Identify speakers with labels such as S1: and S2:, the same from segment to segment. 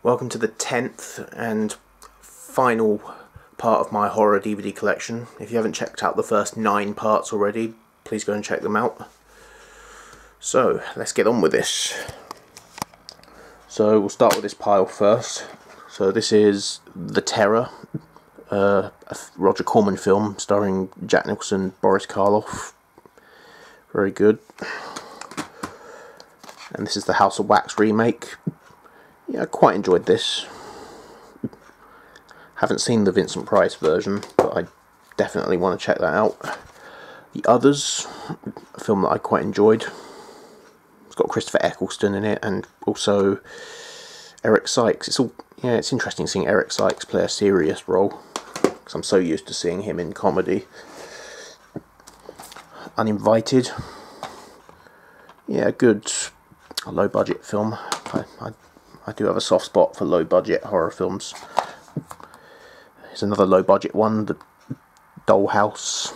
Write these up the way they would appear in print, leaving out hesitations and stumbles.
S1: Welcome to the 10th and final part of my horror DVD collection. If you haven't checked out the first 9 parts already, please go and check them out. So, let's get on with this. So, we'll start with this pile first. So, this is The Terror, a Roger Corman film starring Jack Nicholson, Boris Karloff. Very good. And this is the House of Wax remake. Yeah, I quite enjoyed this. Haven't seen the Vincent Price version, but I definitely want to check that out. The Others, a film that I quite enjoyed. It's got Christopher Eccleston in it, and also Eric Sykes. It's interesting seeing Eric Sykes play a serious role, because I'm so used to seeing him in comedy. Uninvited. Yeah, good low-budget film. I do have a soft spot for low-budget horror films. Here's another low-budget one, The Dollhouse.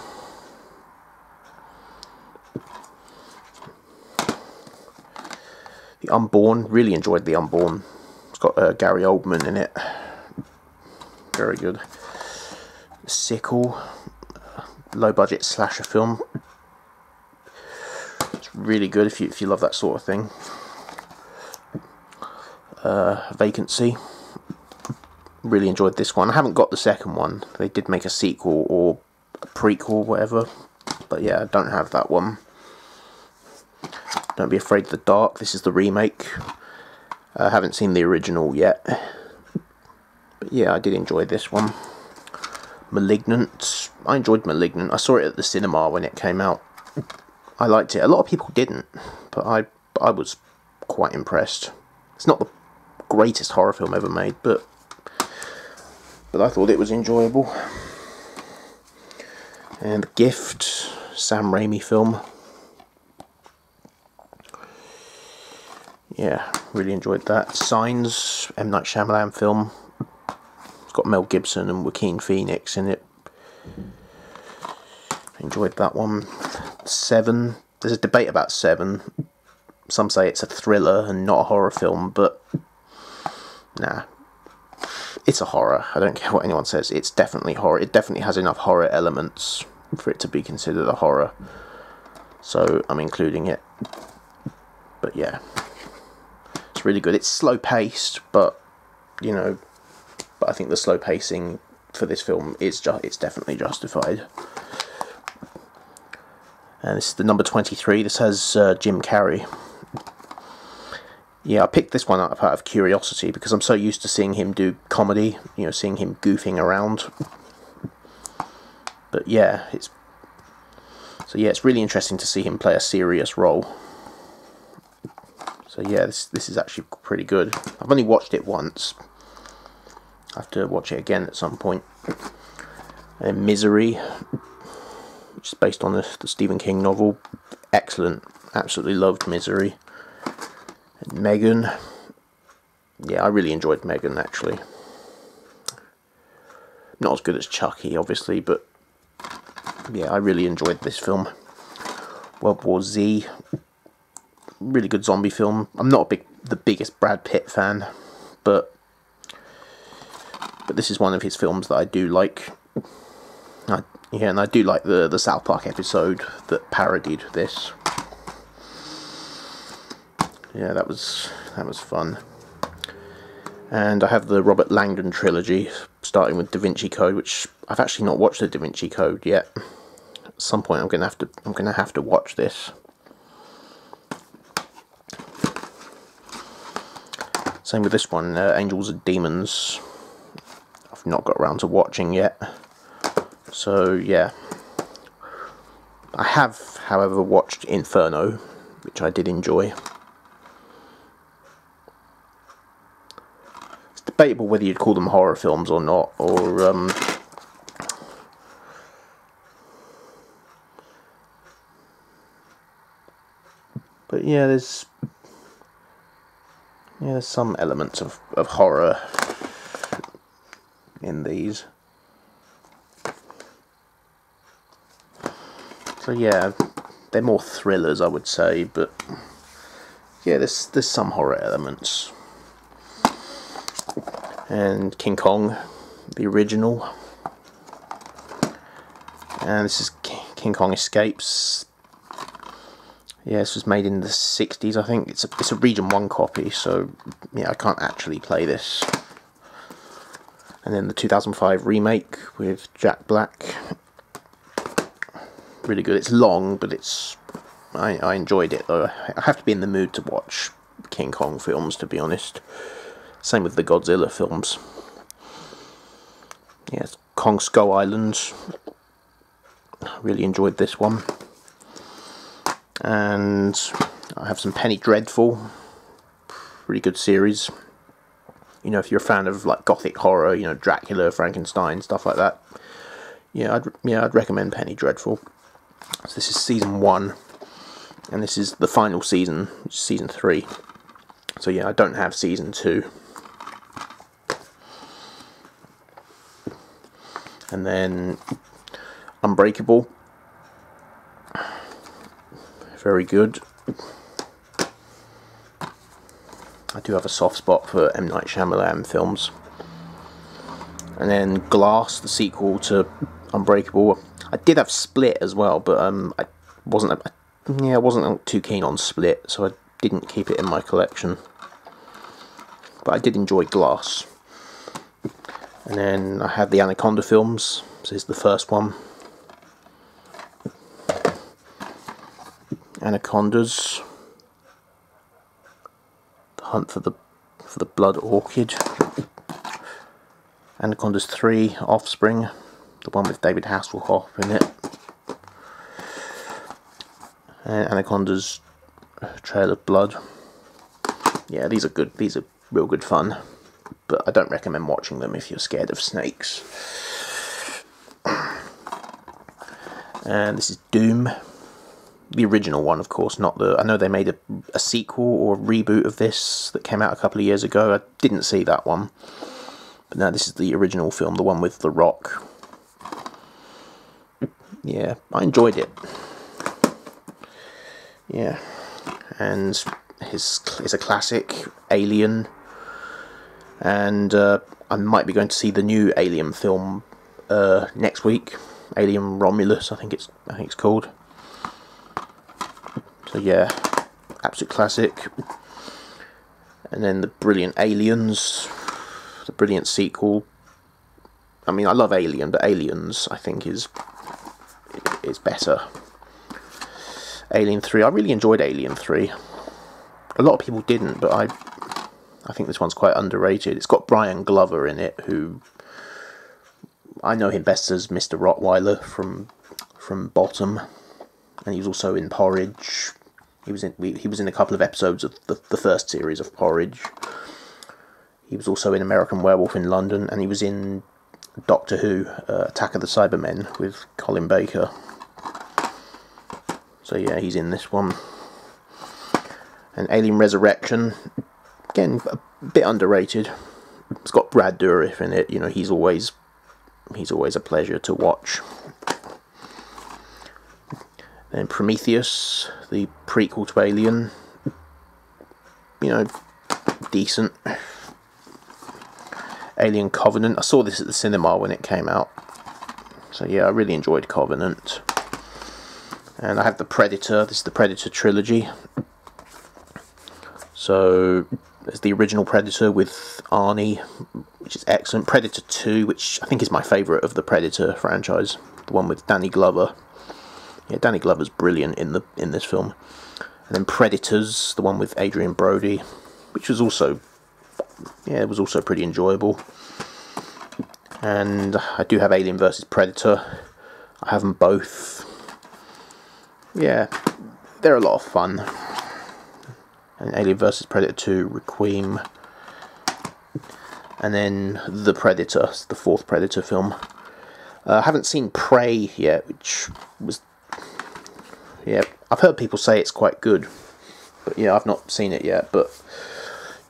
S1: The Unborn, really enjoyed The Unborn. It's got Gary Oldman in it. Very good. The Sickle, low-budget slasher film. It's really good if you love that sort of thing. Vacancy, really enjoyed this one. I haven't got the second one. They did make a sequel or a prequel, whatever, but yeah, I don't have that one. Don't Be Afraid of the Dark, this is the remake. I haven't seen the original yet, but yeah, I did enjoy this one. Malignant, I enjoyed Malignant. I saw it at the cinema when it came out. I liked it. A lot of people didn't, but I was quite impressed. It's not the greatest horror film ever made, but I thought it was enjoyable. And The Gift, Sam Raimi film. Yeah, really enjoyed that. Signs, M. Night Shyamalan film. It's got Mel Gibson and Joaquin Phoenix in it. Enjoyed that one. Seven, there's a debate about Seven. Some say it's a thriller and not a horror film, but nah, it's a horror. I don't care what anyone says, it's definitely horror. It definitely has enough horror elements for it to be considered a horror, so I'm including it. But yeah, it's really good. It's slow paced, but I think the slow pacing for this film it's definitely justified. And this is the number 23. This has Jim Carrey. Yeah, I picked this one up out of curiosity because I'm so used to seeing him do comedy, seeing him goofing around. But yeah, it's really interesting to see him play a serious role. So yeah, this is actually pretty good. I've only watched it once. I have to watch it again at some point. And Misery, which is based on the Stephen King novel. Excellent. Absolutely loved Misery. And Megan. Yeah, I really enjoyed Megan, actually. Not as good as Chucky, obviously, but yeah, I really enjoyed this film. World War Z. Really good zombie film. I'm not the biggest Brad Pitt fan, but this is one of his films that I do like. And I do like the South Park episode that parodied this. Yeah, that was fun. And I have the Robert Langdon trilogy, starting with Da Vinci Code, which I've actually not watched the Da Vinci Code yet. At some point, I'm gonna have to watch this. Same with this one, Angels and Demons. I've not got around to watching yet. So yeah, I have, however, watched Inferno, which I did enjoy. It's debatable whether you'd call them horror films or not, but yeah, there's some elements of horror in these. So yeah, they're more thrillers, I would say, but yeah, there's some horror elements. and King Kong, the original. And this is King Kong Escapes. Yeah, this was made in the 60s, I think. It's a Region 1 copy, so yeah, I can't actually play this. And then the 2005 remake with Jack Black. Really good. It's long, but I enjoyed it though. I have to be in the mood to watch King Kong films, to be honest. Same with the Godzilla films. Yeah, it's Kong Skull Island. Really enjoyed this one. And I have some Penny Dreadful. Really good series. You know, if you're a fan of like gothic horror, you know, Dracula, Frankenstein, stuff like that. Yeah, I'd recommend Penny Dreadful. So this is season 1, and this is the final season, which is season 3. So yeah, I don't have season 2. And then Unbreakable. Very good. I do have a soft spot for M. Night Shyamalan films. And then Glass, the sequel to Unbreakable. I did have Split as well, but I wasn't too keen on Split, so I didn't keep it in my collection. But I did enjoy Glass. And then I have the Anaconda films. So this is the first one. Anacondas. The Hunt for the Blood Orchid. Anacondas 3, Offspring. The one with David Hasselhoff in it. And Anaconda's Trail of Blood. Yeah, these are good. These are real good fun. But I don't recommend watching them if you're scared of snakes. And this is Doom. The original one, of course, not the... I know they made a sequel or a reboot of this that came out a couple of years ago. I didn't see that one. But no, this is the original film, the one with The Rock. Yeah, I enjoyed it. Yeah. And it's a classic, Alien. And I might be going to see the new Alien film next week. Alien Romulus, I think it's called. So yeah, absolute classic. And then the brilliant Aliens, the brilliant sequel. I mean, I love Alien, but Aliens I think is better. Alien 3, I really enjoyed Alien 3. A lot of people didn't, but I think this one's quite underrated. It's got Brian Glover in it, who I know him best as Mr. Rottweiler from Bottom, and he was also in Porridge. He was in a couple of episodes of the first series of Porridge. He was also in American Werewolf in London, and he was in Doctor Who, Attack of the Cybermen with Colin Baker. So yeah, he's in this one. And Alien Resurrection, again, a bit underrated. It's got Brad Dourif in it. You know, he's always a pleasure to watch. Then Prometheus, the prequel to Alien. You know, decent. Alien Covenant. I saw this at the cinema when it came out. So yeah, I really enjoyed Covenant. And I have the Predator. This is the Predator trilogy. So there's the original Predator with Arnie, which is excellent. Predator 2, which I think is my favourite of the Predator franchise. The one with Danny Glover. Yeah, Danny Glover's brilliant in this film. And then Predators, the one with Adrian Brody, which was also, yeah, it was also pretty enjoyable. And I do have Alien vs Predator. I have them both. Yeah, they're a lot of fun. And Alien vs Predator 2, Requiem. And then The Predator, the fourth Predator film. I haven't seen Prey yet, which was... Yeah, I've heard people say it's quite good. But yeah, I've not seen it yet. But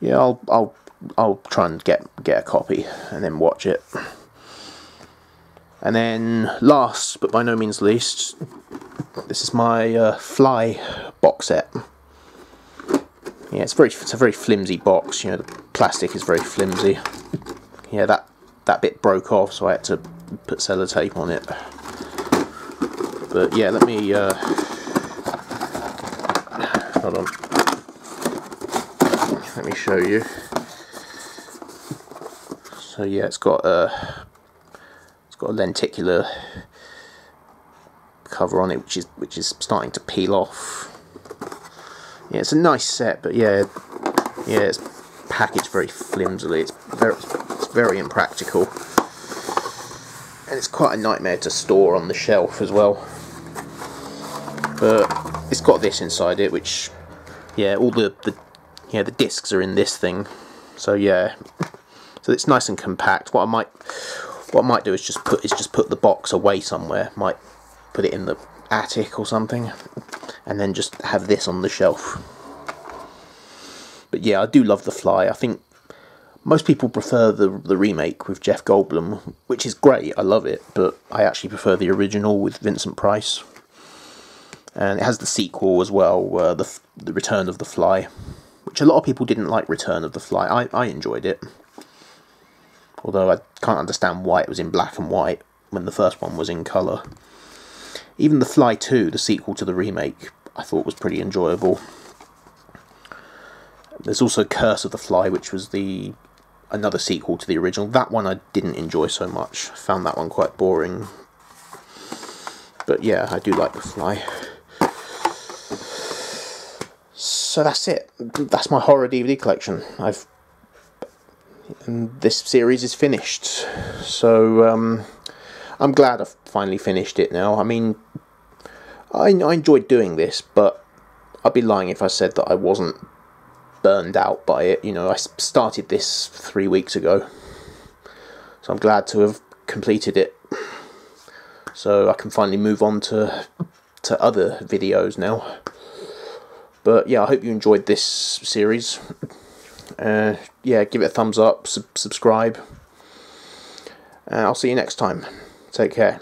S1: yeah, I'll try and get a copy and then watch it. And then last, but by no means least, this is my Fly box set. Yeah, it's a very flimsy box. You know, the plastic is very flimsy. yeah, that bit broke off, so I had to put sellotape on it. But yeah, let me hold on. Let me show you. So yeah, it's got a lenticular cover on it, which is starting to peel off. Yeah, it's a nice set, but yeah, it's packaged very flimsily. It's very impractical, and it's quite a nightmare to store on the shelf as well. But it's got this inside it, which, yeah, all the discs are in this thing. So yeah, so it's nice and compact. What I might do is just put the box away somewhere. Might put it in the attic or something, and then just have this on the shelf. But yeah, I do love The Fly. I think most people prefer the remake with Jeff Goldblum, which is great. I love it, but I actually prefer the original with Vincent Price. And it has the sequel as well, the Return of the Fly, which a lot of people didn't like. Return of the Fly. I enjoyed it, although I can't understand why it was in black and white when the first one was in colour. Even The Fly 2, the sequel to the remake, I thought was pretty enjoyable. There's also Curse of the Fly, which was another sequel to the original. That one I didn't enjoy so much. I found that one quite boring. But yeah, I do like The Fly. So that's it. That's my horror DVD collection. And this series is finished. So I'm glad I've finally finished it now. I mean, I enjoyed doing this, but I'd be lying if I said that I wasn't burned out by it. You know, I started this 3 weeks ago, so I'm glad to have completed it, so I can finally move on to other videos now. But yeah, I hope you enjoyed this series. Yeah, give it a thumbs up, subscribe, and I'll see you next time. Take care.